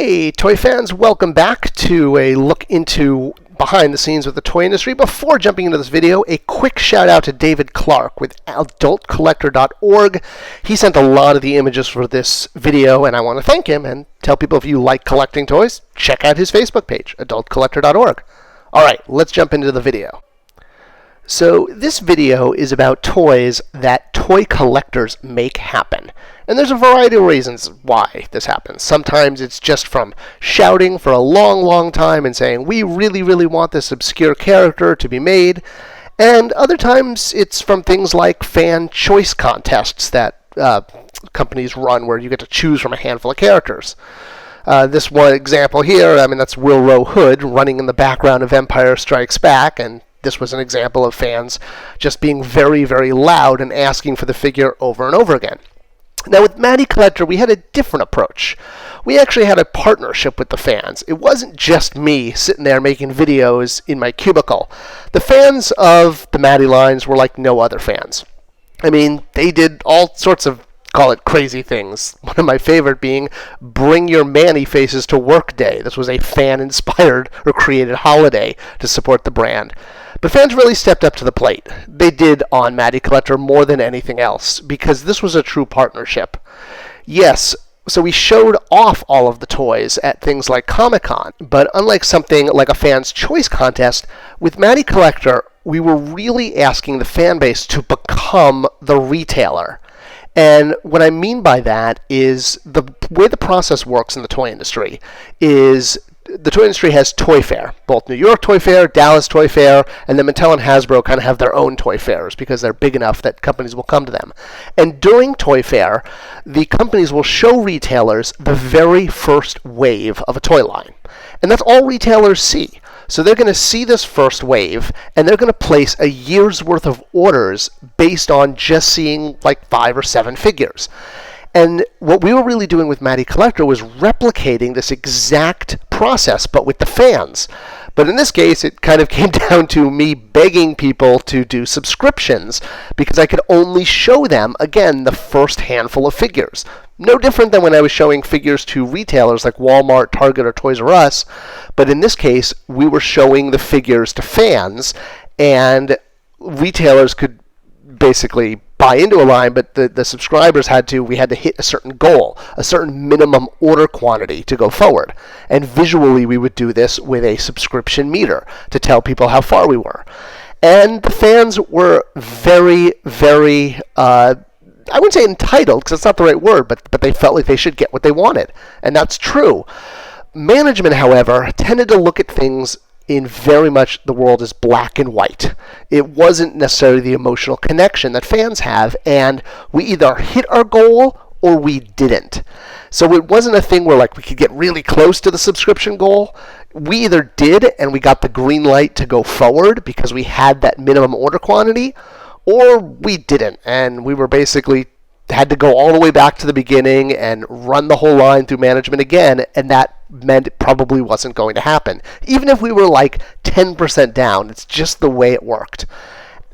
Hey, toy fans, welcome back to a look into behind the scenes with the toy industry. Before jumping into this video, a quick shout out to David Clark with adultcollector.org. He sent a lot of the images for this video, and I want to thank him and tell people if you like collecting toys, check out his Facebook page, adultcollector.org. Alright, let's jump into the video. So this video is about toys that toy collectors make happen. And there's a variety of reasons why this happens. Sometimes it's just from shouting for a long time and saying, we really want this obscure character to be made. And other times it's from things like fan choice contests that companies run where you get to choose from a handful of characters. This one example here, that's Wilrow Hood running in the background of Empire Strikes Back, and this was an example of fans just being very loud and asking for the figure over and over again. Now with Mattycollector, we had a different approach. We actually had a partnership with the fans. It wasn't just me sitting there making videos in my cubicle. The fans of the Matty lines were like no other fans. They did all sorts of, call it crazy things. One of my favorite being Bring Your Manny Faces to Work Day. This was a fan-inspired or created holiday to support the brand. But fans really stepped up to the plate. They did on Mattycollector more than anything else, because this was a true partnership. Yes, so we showed off all of the toys at things like Comic-Con, but unlike something like a fan's choice contest, with Mattycollector, we were really asking the fan base to become the retailer. And what I mean by that is the way the process works in the toy industry is the toy industry has Toy Fair, both New York Toy Fair, Dallas Toy Fair, and then Mattel and Hasbro kind of have their own toy fairs because they're big enough that companies will come to them. And during Toy Fair, the companies will show retailers the very first wave of a toy line. And that's all retailers see. So they're going to see this first wave, and they're going to place a year's worth of orders based on just seeing like 5 or 7 figures. And what we were really doing with Mattycollector was replicating this exact process, but with the fans. But in this case, it kind of came down to me begging people to do subscriptions because I could only show them, again, the first handful of figures. No different than when I was showing figures to retailers like Walmart, Target, or Toys R Us. But in this case, we were showing the figures to fans, and retailers could basically buy into a line, but the subscribers we had to hit a certain goal, a certain minimum order quantity to go forward. And visually we would do this with a subscription meter to tell people how far we were. And the fans were very I wouldn't say entitled, because that's not the right word, but they felt like they should get what they wanted. And that's true. Management, however, tended to look at things in very much the world is black and white. It wasn't necessarily the emotional connection that fans have, and we either hit our goal or we didn't. So it wasn't a thing where like we could get really close to the subscription goal. We either did and we got the green light to go forward because we had that minimum order quantity, or we didn't, and we were basically had to go all the way back to the beginning and run the whole line through management again, and that meant it probably wasn't going to happen. Even if we were like 10% down, it's just the way it worked.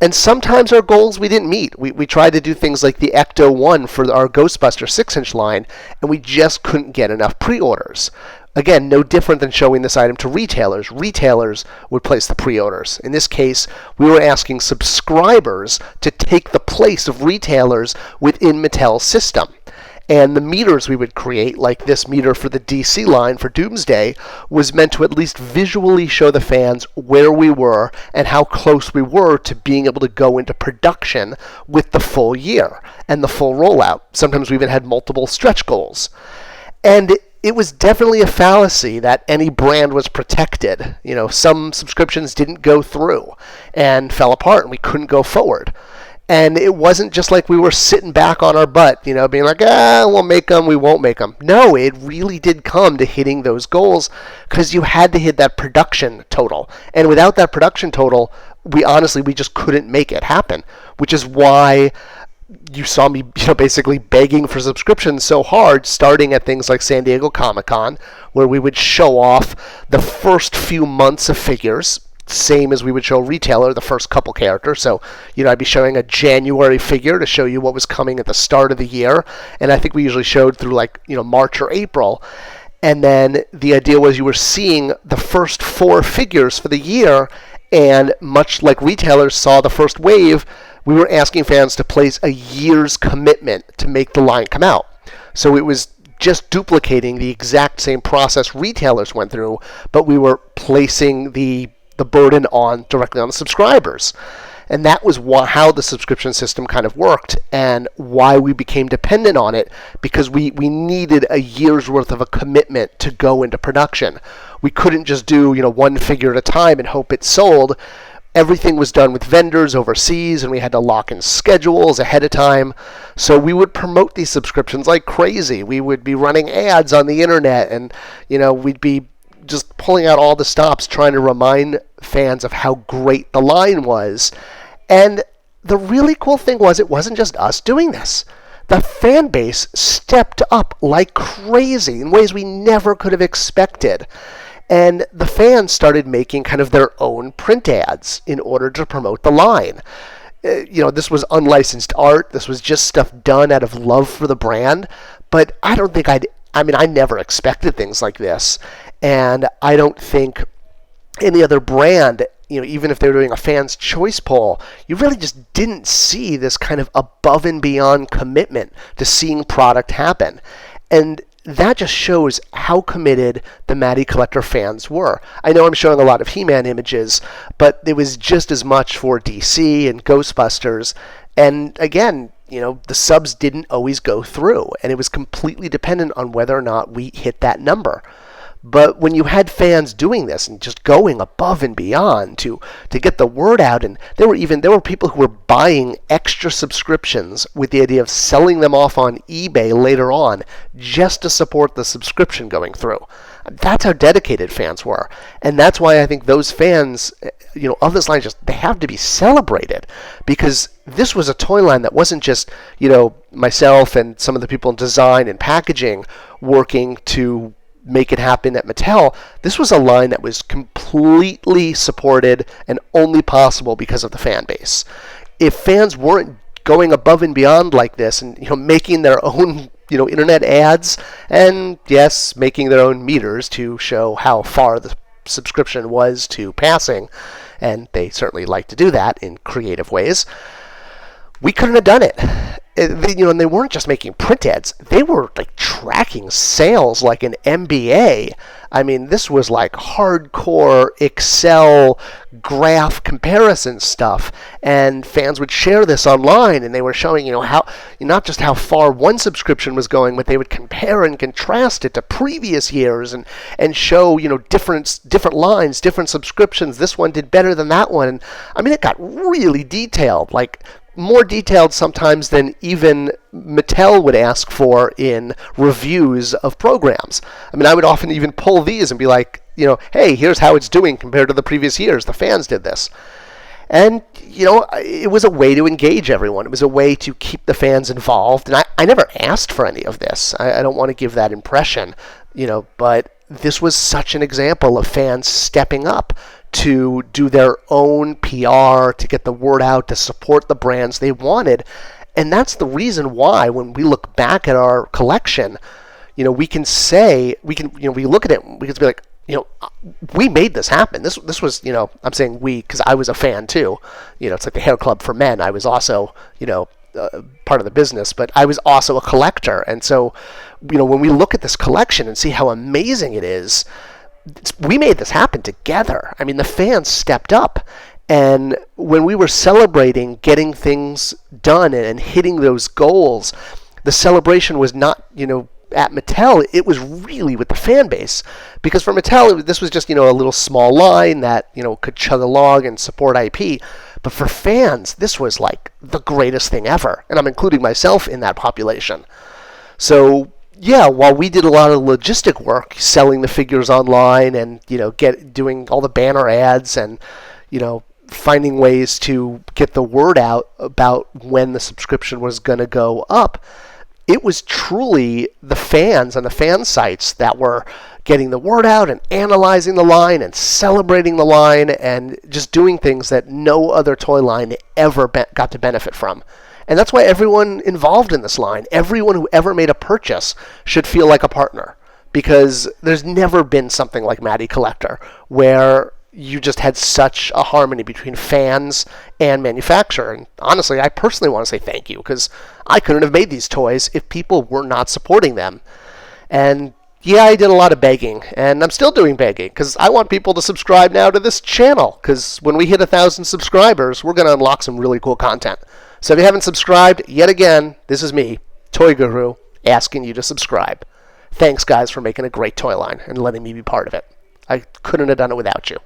And sometimes our goals we didn't meet. We tried to do things like the Ecto 1 for our Ghostbuster 6-inch line, and we just couldn't get enough pre-orders. Again, no different than showing this item to retailers. Retailers would place the pre-orders. In this case, we were asking subscribers to take the place of retailers within Mattel's system. And the meters we would create, like this meter for the DC line for Doomsday, was meant to at least visually show the fans where we were and how close we were to being able to go into production with the full year and the full rollout. Sometimes we even had multiple stretch goals. And it was definitely a fallacy that any brand was protected. Some subscriptions didn't go through and fell apart and we couldn't go forward. And it wasn't just like we were sitting back on our butt, being like, we'll make them, we won't make them. No, it really did come to hitting those goals because you had to hit that production total. And without that production total, we just couldn't make it happen, which is why you saw me, basically begging for subscriptions so hard, starting at things like San Diego Comic-Con, where we would show off the first few months of figures, same as we would show retailer the first couple characters. So, I'd be showing a January figure to show you what was coming at the start of the year, and I think we usually showed through March or April. And then the idea was you were seeing the first 4 figures for the year, and much like retailers saw the first wave, we were asking fans to place a year's commitment to make the line come out. So it was just duplicating the exact same process retailers went through, but we were placing the burden on directly on the subscribers. And that was how the subscription system kind of worked, and why we became dependent on it, because we needed a year's worth of a commitment to go into production. We couldn't just do 1 figure at a time and hope it sold. Everything was done with vendors overseas, and we had to lock in schedules ahead of time. So we would promote these subscriptions like crazy. We would be running ads on the internet, and we'd be just pulling out all the stops trying to remind fans of how great the line was. And the really cool thing was, it wasn't just us doing this. The fan base stepped up like crazy in ways we never could have expected. And the fans started making kind of their own print ads in order to promote the line. This was unlicensed art. This was just stuff done out of love for the brand. But I don't think I never expected things like this. And I don't think any other brand, even if they were doing a fans' choice poll, you really just didn't see this kind of above and beyond commitment to seeing product happen. And that just shows how committed the Mattycollector fans were. I know I'm showing a lot of He-Man images, but it was just as much for DC and Ghostbusters. And again, the subs didn't always go through, and it was completely dependent on whether or not we hit that number. But when you had fans doing this and just going above and beyond to get the word out, and there were people who were buying extra subscriptions with the idea of selling them off on eBay later on just to support the subscription going through. That's how dedicated fans were. And that's why I think those fans, of this line, they have to be celebrated, because this was a toy line that wasn't just, myself and some of the people in design and packaging working to make it happen at Mattel. This was a line that was completely supported and only possible because of the fan base. If fans weren't going above and beyond like this and making their own internet ads, and yes, making their own meters to show how far the subscription was to passing, and they certainly like to do that in creative ways, we couldn't have done it. And they weren't just making print ads. They were tracking sales like an MBA. I mean, this was like hardcore Excel graph comparison stuff. And fans would share this online, and they were showing, how, not just how far one subscription was going, but they would compare and contrast it to previous years and show, different lines, different subscriptions. This one did better than that one. And I mean, it got really detailed, more detailed sometimes than even Mattel would ask for in reviews of programs. I mean, I would often even pull these and be like, hey, here's how it's doing compared to the previous years. The fans did this. And, it was a way to engage everyone. It was a way to keep the fans involved. And I never asked for any of this. I don't want to give that impression, but this was such an example of fans stepping up to do their own PR, to get the word out, to support the brands they wanted. And that's the reason why, when we look back at our collection, we can say, we look at it, we can be like, we made this happen. This was, I'm saying we, because I was a fan too. It's like the hair club for men. I was also, part of the business, but I was also a collector. And so, when we look at this collection and see how amazing it is, we made this happen together. I mean, the fans stepped up. And when we were celebrating getting things done and hitting those goals, the celebration was not, at Mattel, it was really with the fan base. Because for Mattel, this was just, a little small line that, could chug along and support IP. But for fans, this was like the greatest thing ever. And I'm including myself in that population. So, yeah, while we did a lot of logistic work, selling the figures online and, doing all the banner ads and, finding ways to get the word out about when the subscription was going to go up, it was truly the fans and the fan sites that were getting the word out and analyzing the line and celebrating the line and just doing things that no other toy line ever got to benefit from. And that's why everyone involved in this line, everyone who ever made a purchase, should feel like a partner. because there's never been something like Mattycollector where you just had such a harmony between fans and manufacturer. And honestly, I personally want to say thank you, because I couldn't have made these toys if people were not supporting them. And yeah, I did a lot of begging, and I'm still doing begging, because I want people to subscribe now to this channel, because when we hit 1,000 subscribers, we're going to unlock some really cool content. So if you haven't subscribed, yet again, this is me, Toyguru, asking you to subscribe. Thanks, guys, for making a great toy line and letting me be part of it. I couldn't have done it without you.